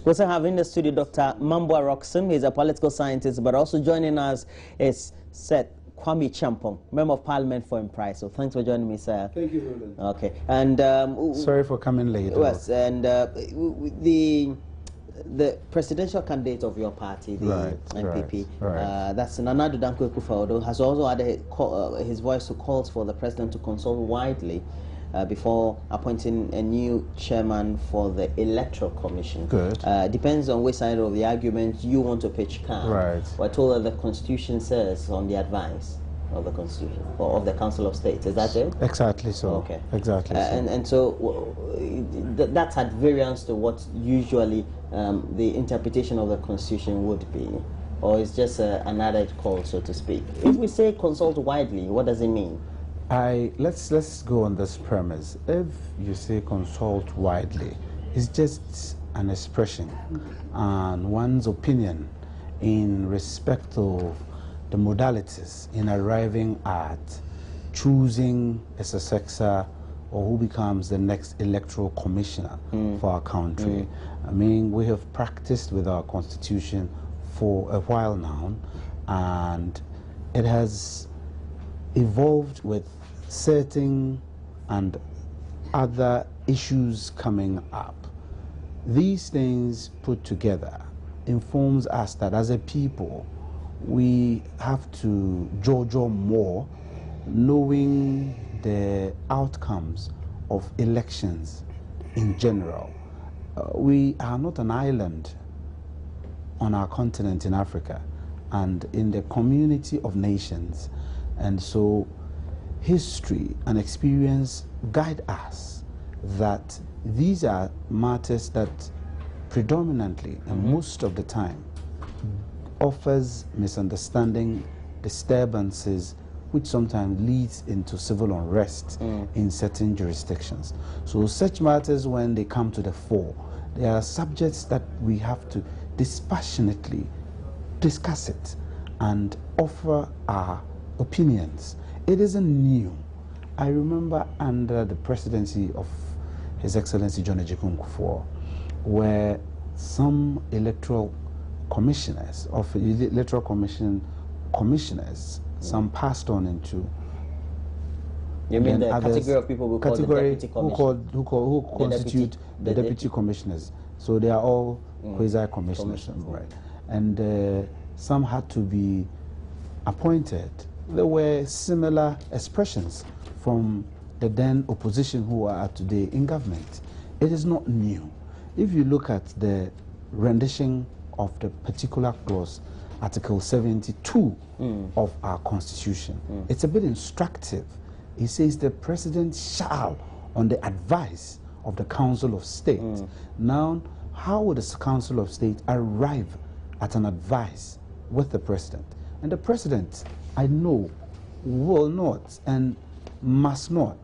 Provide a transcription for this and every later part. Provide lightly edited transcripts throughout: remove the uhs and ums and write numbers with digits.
We also have in the studio Dr. Mambwa Roxon. He's a political scientist, but also joining us is Seth Acheampong, Member of Parliament for Emprise. So thanks for joining me, sir. Thank you, Roland. Okay, and sorry for coming late. Yes, and the presidential candidate of your party, the NPP, that's Nana Addo Dankwa Akufo-Addo, has also added his voice to calls for the president to consult widely before appointing a new chairman for the Electoral Commission. Good. Depends on which side of the argument you want to pitch can. Right. We're told that the Constitution says on the advice of the Constitution or of the Council of State. Is that it? Exactly so. Okay. Exactly so. And so that's at variance to what usually the interpretation of the Constitution would be, or it's just another call, so to speak. If we say consult widely, what does it mean? Let's go on this premise. If you say consult widely, it's just an expression and one's opinion in respect of the modalities in arriving at choosing a successor or who becomes the next electoral commissioner for our country. I mean, we have practiced with our constitution for a while now, and it has evolved with certain and other issues coming up. These things put together informs us that as a people we have to jojo more, knowing the outcomes of elections in general. We are not an island on our continent in Africa and in the community of nations, and so history and experience guide us that these are matters that predominantly and most of the time offers misunderstanding, disturbances, which sometimes leads into civil unrest in certain jurisdictions. So such matters, when they come to the fore, they are subjects that we have to dispassionately discuss it and offer our opinions. It isn't new. I remember under the presidency of His Excellency John Ejikun Kufuor, where some electoral commissioners of the electoral commissioners, some passed on into. You mean the category of people who call the deputy commissioners? Who constitute the deputy commissioners. So they are all quasi-commissioners, right? And some had to be appointed. There were similar expressions from the then opposition who are today in government. It is not new. If you look at the rendition of the particular clause, Article 72 of our Constitution, it's a bit instructive. It says the President shall, on the advice of the Council of State. Now, how would the Council of State arrive at an advice with the President? And the President, I know, will not and must not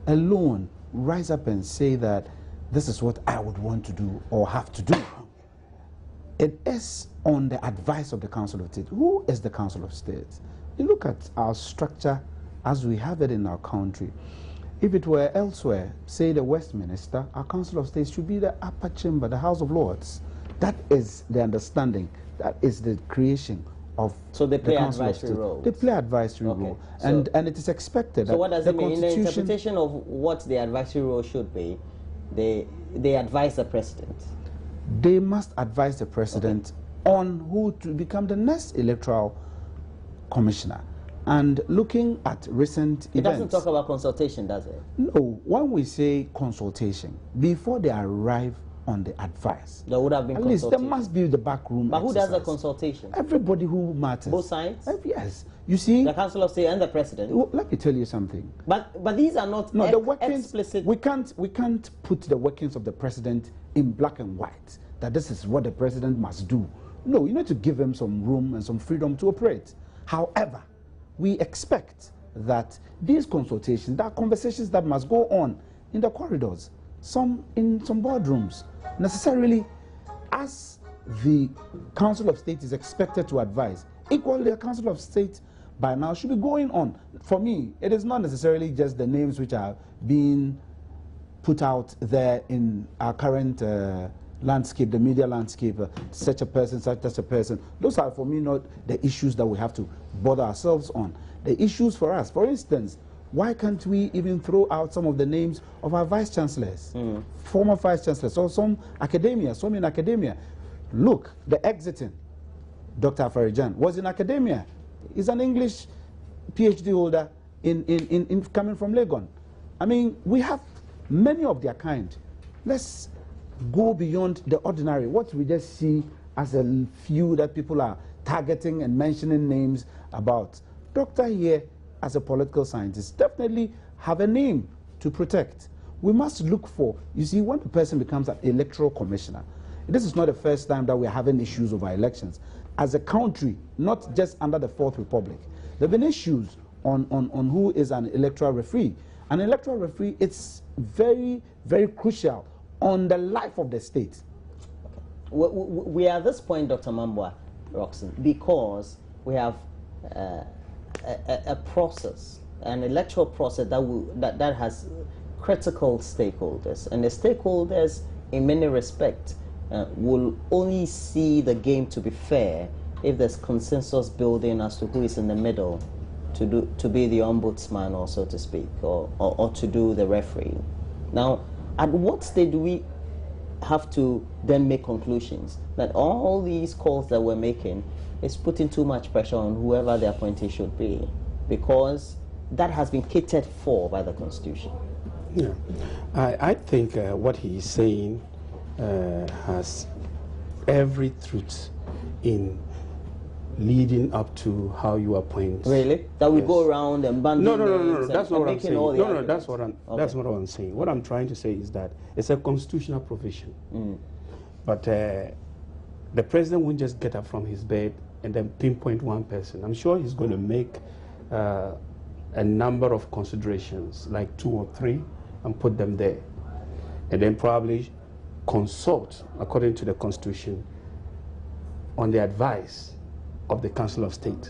alone rise up and say that this is what I would want to do or have to do. It is on the advice of the Council of State. Who is the Council of State? You look at our structure as we have it in our country. If it were elsewhere, say the Westminster, our Council of State should be the upper chamber, the House of Lords. That is the understanding. That is the creation of. So they play advisory role. They play advisory role, and it is expected. So what does it mean in the interpretation of what the advisory role should be? They advise the president. They must advise the president on who to become the next electoral commissioner. And looking at recent events... It doesn't talk about consultation, does it? No. When we say consultation, before they arrive on the advice, there would have been at least there must be the backroom But exercise. Who does the consultation? Everybody who matters. Both sides? Yes. You see... The Council of State and the President? Well, let me tell you something. But these are not the workings, explicit... We can't put the workings of the President in black and white, that this is what the President must do. No, you need to give him some room and some freedom to operate. However, we expect that these consultations, there are conversations that must go on in the corridors, some in some boardrooms. Necessarily, as the Council of State is expected to advise, equally the Council of State by now should be going on. For me, it is not necessarily just the names which are being put out there in our current landscape, the media landscape, such a person, such a person. Those are, for me, not the issues that we have to bother ourselves on. The issues for us, for instance, why can't we even throw out some of the names of our vice chancellors, former vice chancellors, or some in academia? Look, the exiting Dr. Afarijan was in academia. He's an English PhD holder in coming from Legon. I mean, we have many of their kind. Let's go beyond the ordinary, what we just see as a few that people are targeting and mentioning names about. Doctor here, as a political scientist, definitely have a name to protect. We must look for, you see, when a person becomes an electoral commissioner, this is not the first time that we're having issues over elections. As a country, not just under the Fourth Republic, there have been issues on who is an electoral referee. An electoral referee, it's very, very crucial on the life of the state. We are at this point, Dr. Mambwa Roxon, because we have a process, an electoral process that has critical stakeholders, and the stakeholders, in many respects, will only see the game to be fair if there's consensus building as to who is in the middle to be the ombudsman, or so to speak, or to do the referee. Now, at what stage do we have to then make conclusions that all these calls that we're making is putting too much pressure on whoever the appointee should be, because that has been catered for by the Constitution? Yeah, I think what he is saying has every truth in leading up to how you appoint. Really? That we go around and ban no, that's not what I'm saying. No, that's what I'm saying. What I'm trying to say is that it's a constitutional provision. But the president won't just get up from his bed and then pinpoint one person. I'm sure he's going to make a number of considerations, like 2 or 3, and put them there. And then probably consult, according to the Constitution, on the advice of the Council of State.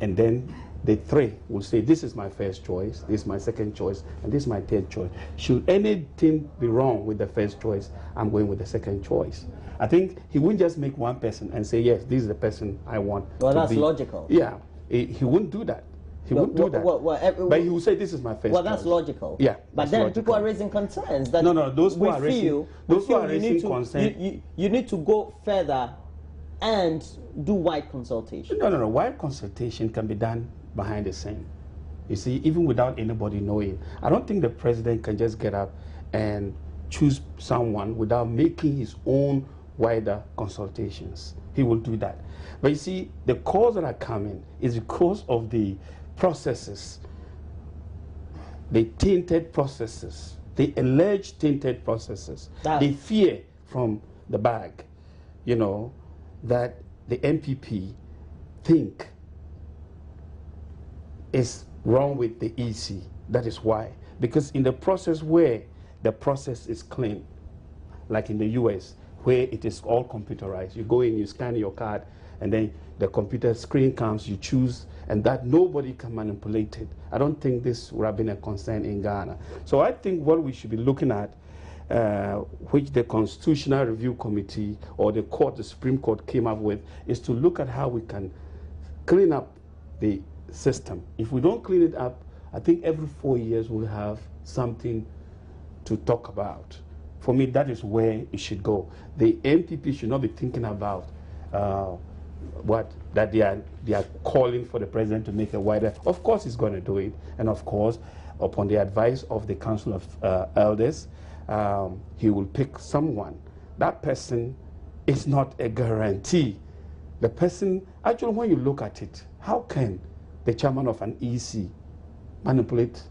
And then the 3 will say, this is my first choice, this is my second choice, and this is my third choice. Should anything be wrong with the first choice, I'm going with the second choice. I think he wouldn't just make one person and say, yes, this is the person I want to be. Well, that's logical. Yeah, he wouldn't do that. He wouldn't do that. But he would say, this is my first choice. Well, that's logical. Yeah, but then logical. People are raising concerns that those who are raising concerns. You need to go further and do wide consultation. No. Wide consultation can be done behind the scene. You see, even without anybody knowing. I don't think the president can just get up and choose someone without making his own wider consultations. He will do that. But you see, the calls that are coming is because of the processes, the tainted processes, the alleged tainted processes, the fear from the bag, you know, that the MPP think is wrong with the EC. That is why. Because in the process where the process is clean, like in the US, where it is all computerized, you go in, you scan your card, and then the computer screen comes, you choose, and that nobody can manipulate it. I don't think this would have been a concern in Ghana. So I think what we should be looking at, which the Constitutional Review Committee or the court, the Supreme Court came up with, is to look at how we can clean up the system. If we don't clean it up, I think every 4 years we'll have something to talk about. For me, that is where it should go. The MPP should not be thinking about that they are calling for the president to make a wider. Of course, he's going to do it, and of course, upon the advice of the Council of Elders, he will pick someone. That person is not a guarantee. The person, actually, when you look at it, how can the chairman of an EC manipulate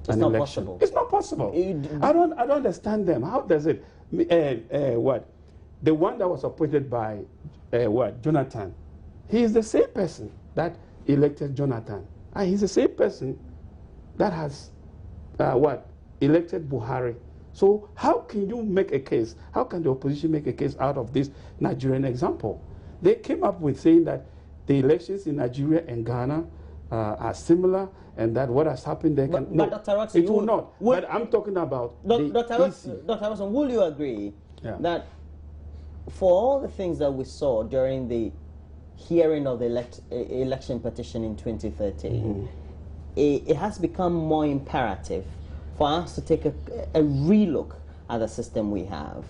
an election? Possible. It's not possible. I don't understand them. How does it? What? The one that was appointed by Jonathan. He is the same person that elected Jonathan. And he's the same person that has elected Buhari. So how can you make a case? How can the opposition make a case out of this Nigerian example? They came up with saying that the elections in Nigeria and Ghana are similar, and that what has happened there can... But Dr. Roxon, it will not. But I'm talking about Dr. Roxon, will you agree that for all the things that we saw during the hearing of the election petition in 2013, it has become more imperative for us to take a relook at the system we have,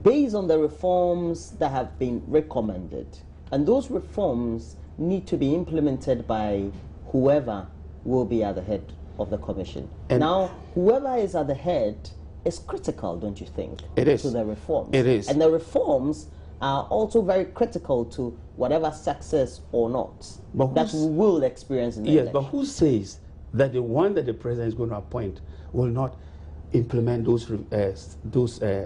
based on the reforms that have been recommended. And those reforms need to be implemented by whoever will be at the head of the commission. And now, whoever is at the head is critical, don't you think? It is. To the reforms. It is. And the reforms are also very critical to whatever success or not that we will experience in the election. But who says that the one that the president is going to appoint will not implement those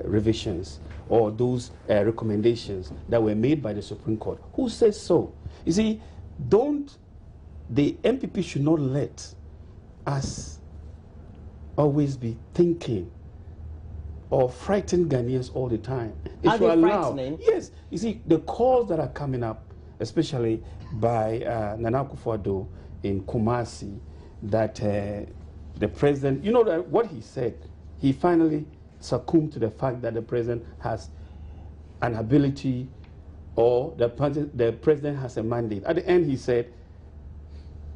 revisions or those recommendations that were made by the Supreme Court? Who says so? You see, the MPP should not let us always be thinking or frighten Ghanaians all the time. Are they frightening? Yes. You see, the calls that are coming up, especially by Nana Akufo-Addo in Kumasi, that the president, you know that what he said, he finally succumbed to the fact that the president has an ability or the president has a mandate. At the end, he said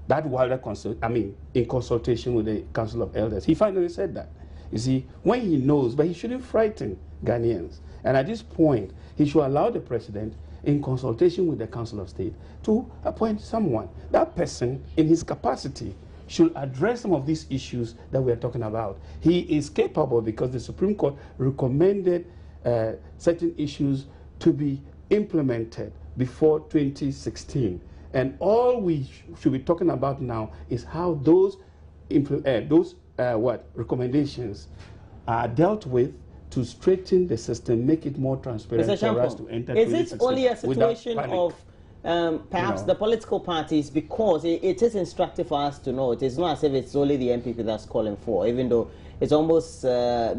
that while in consultation with the Council of Elders, he finally said that. You see, when he knows, but he shouldn't frighten Ghanaians. And at this point, he should allow the president, in consultation with the Council of State, to appoint someone. That person, in his capacity, should address some of these issues that we are talking about. He is capable because the Supreme Court recommended certain issues to be implemented before 2016. And all we should be talking about now is how those recommendations are dealt with to straighten the system, make it more transparent for us to enter. Is it only a situation of perhaps the political parties, because it is instructive for us to know? It is not as if it's only the MPP that's calling for, even though it's almost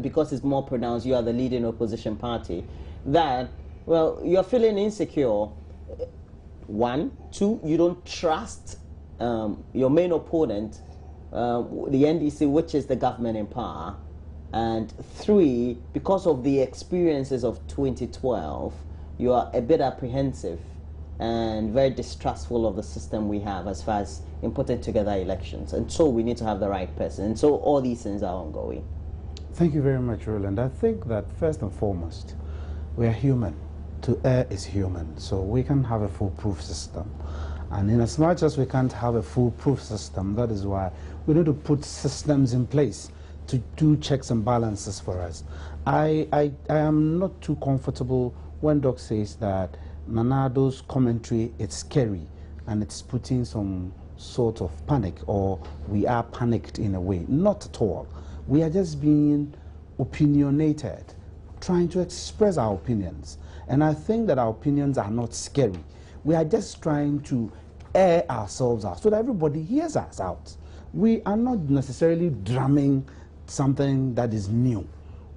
because it's more pronounced, you are the leading opposition party, that, well, you're feeling insecure. 1, 2, you don't trust your main opponent, the NDC, which is the government in power, and 3, because of the experiences of 2012, you are a bit apprehensive and very distrustful of the system we have as far as in putting together elections. And so we need to have the right person. And so all these things are ongoing. Thank you very much, Roland. I think that first and foremost, we are human. To err is human. So we can have a foolproof system. And in as much as we can't have a foolproof system, that is why we need to put systems in place to do checks and balances for us. I am not too comfortable when Doc says that Nanado's commentary, it's scary and it's putting some sort of panic, or we are panicked in a way. Not at all. We are just being opinionated, trying to express our opinions. And I think that our opinions are not scary. We are just trying to air ourselves out so that everybody hears us out. We are not necessarily drumming something that is new.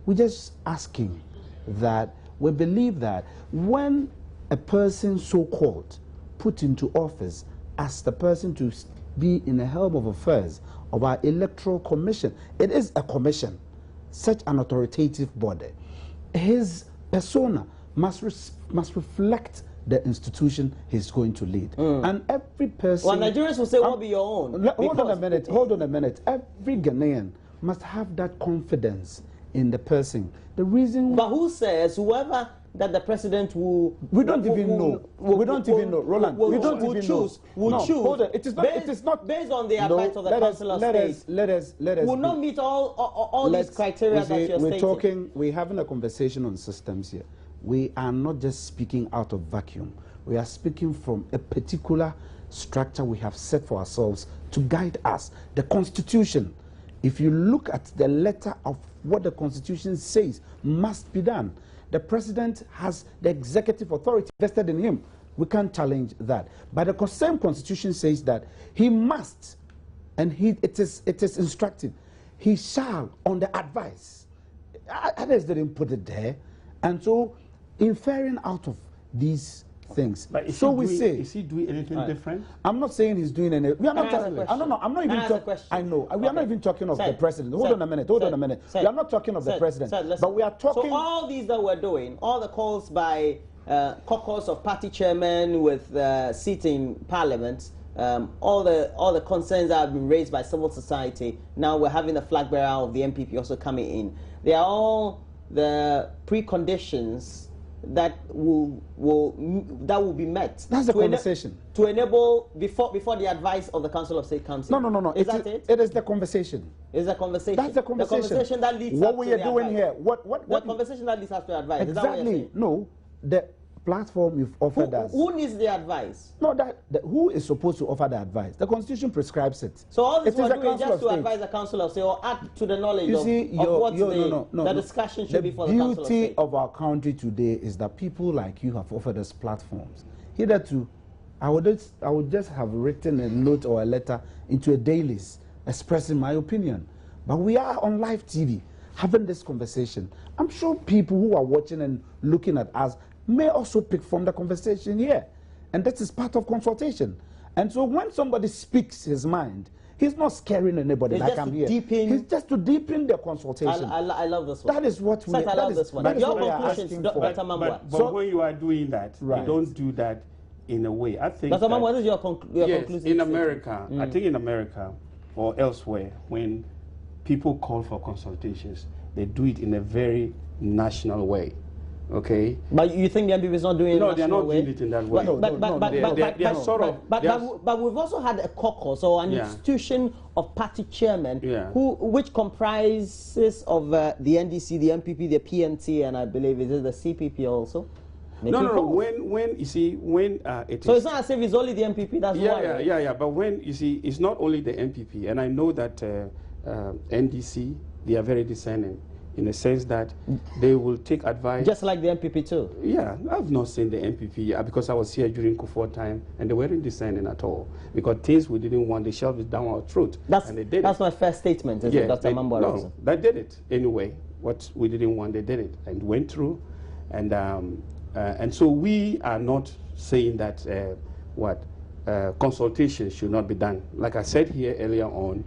We're just asking that we believe that when a person so-called put into office as the person to be in the helm of affairs of our electoral commission, it is a commission, such an authoritative body. His persona must reflect the institution he's going to lead. And every person... Well, Nigerians will say, what will be your own? Hold on a minute. Every Ghanaian must have that confidence in the person. The reason... But who says whoever that the president will... We don't even know. We don't even know. Roland, we don't even know. Will choose. Hold on. It is not... Based on the advice of the Council of State. Let us... Will not meet all these criteria that you're stating. We're having a conversation on systems here. We are not just speaking out of vacuum. We are speaking from a particular structure we have set for ourselves to guide us. The Constitution, if you look at the letter of what the Constitution says must be done, the president has the executive authority vested in him. We can't challenge that. But the same Constitution says that he must, and it is instructive, he shall, on the advice. Others didn't put it there. And so, inferring out of these things. But is he doing anything different? I'm not saying he's doing anything. We are not talking. I'm not even talking. I know. We are not even talking of the president. Hold on a minute. We are not talking of the president. But we are talking. So all these that we're doing, all the calls by caucus of party chairmen with seat in parliament, all the concerns that have been raised by civil society. Now we're having the flag bearer of the MPP also coming in. They are all the preconditions that will be met. That's the conversation. To enable before the advice of the Council of State Council. No. Is that it? It is the conversation. Is the conversation. That's the conversation. The conversation that leads what we are doing here. What conversation that leads us to advice. Exactly. No, the platform you've offered us. Who needs the advice? No, who is supposed to offer the advice? The Constitution prescribes it. So all this we're doing just to advise the Council of State or add to the knowledge of what the discussion should be for the Council of State. The beauty of our country today is that people like you have offered us platforms. Hitherto, I would just have written a note or a letter into a dailies expressing my opinion. But we are on live TV having this conversation. I'm sure people who are watching and looking at us may also pick from the conversation here. And that is part of consultation. And so when somebody speaks his mind, he's not scaring anybody like I'm here. He's just to deepen the consultation. I love this one. That is what we I love this one. But your conclusions, Dr. Mambwa. But when you are doing that, you don't do that in a way. I think Dr. Mambwa, what is your conclusion? In America, I think in America or elsewhere, when people call for consultations, they do it in a very national way. Okay. But you think the MPP is not doing it in a national way? No, they're not doing it in that way. But we've also had a caucus or an institution of party chairmen which comprises of the NDC, the MPP, the PNT, and I believe it is the CPP also. No. When you see so it's not as if it's only the MPP. That's why. Yeah. But when you see, it's not only the MPP, and I know that NDC, they are very discerning, in the sense that they will take advice. Just like the MPP too? Yeah, I've not seen the MPP because I was here during Kufuor time and they weren't discerning at all. Because things we didn't want, they shoved it down our throat. And they did that's my first statement, is it, Dr. Mambwa? No, they did it anyway. What we didn't want, they did it and went through. And so we are not saying that consultation should not be done. Like I said here earlier on,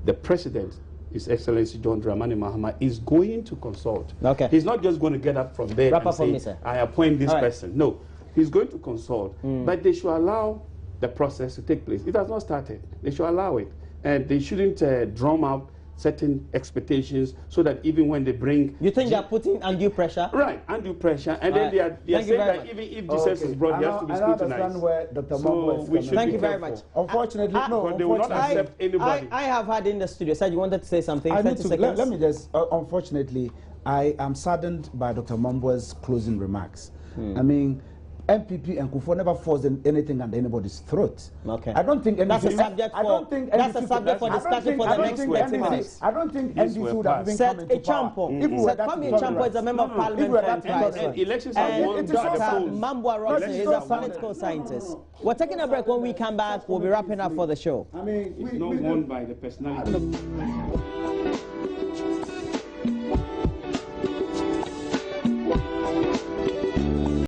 the president, His Excellency John Dramani Mahama, is going to consult. Okay. He's not just going to get up from bed and say, I appoint this person. No, he's going to consult. But they should allow the process to take place. It has not started. They should allow it. And they shouldn't drum out certain expectations so that even when they bring... You think they are putting undue pressure? Right, undue pressure. And then they are saying that even if Jesus is brought, he has to be scrutinized. I understand where Dr. Mambwa is coming. Thank you very much. Unfortunately, no. They will not accept anybody. I have had in the studio, said you wanted to say something. Let me just, unfortunately, I am saddened by Dr. Mambwa's closing remarks. I mean, MPP and Kufuor never forced anything under anybody's throat. Okay. I don't think that's a subject for discussion for the next 20 minutes. I don't think NDC would have been coming to power. Seth Acheampong is a member of parliament and elections are won Dr. Mambwa Rosen is a political scientist. We're taking a break. When we come back, we'll be wrapping up for the show. I mean, it's not won by the personality.